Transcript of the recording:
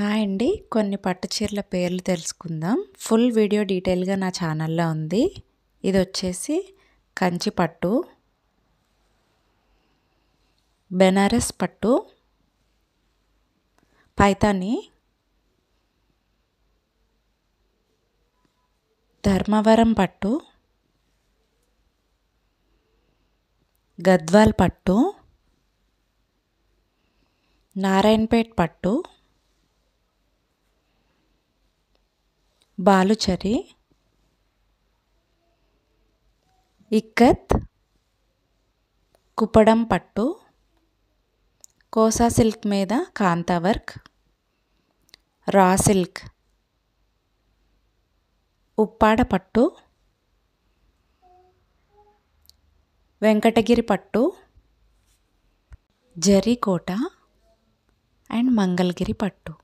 Hi అండి, కొన్ని పట్టు చీరల పేర్లు తెలుసుకుందాం. ఫుల్ వీడియో డీటెయిల్గా నా ఛానల్లో ఉంది. ఇది వచ్చేసి కంచి పట్టు, బెనారస్ పట్టు, పైతాని, ధర్మవరం పట్టు, గద్వాల్ పట్టు, నారాయణపేట్ పట్టు, బాలుచరి, ఇక్కత్, కుప్పడం పట్టు, కోసా సిల్క్ మీద కాంతా వర్క్, రా సిల్క్, ఉప్పాడ పట్టు, వెంకటగిరి పట్టు, జరీకోట అండ్ మంగళగిరి పట్టు.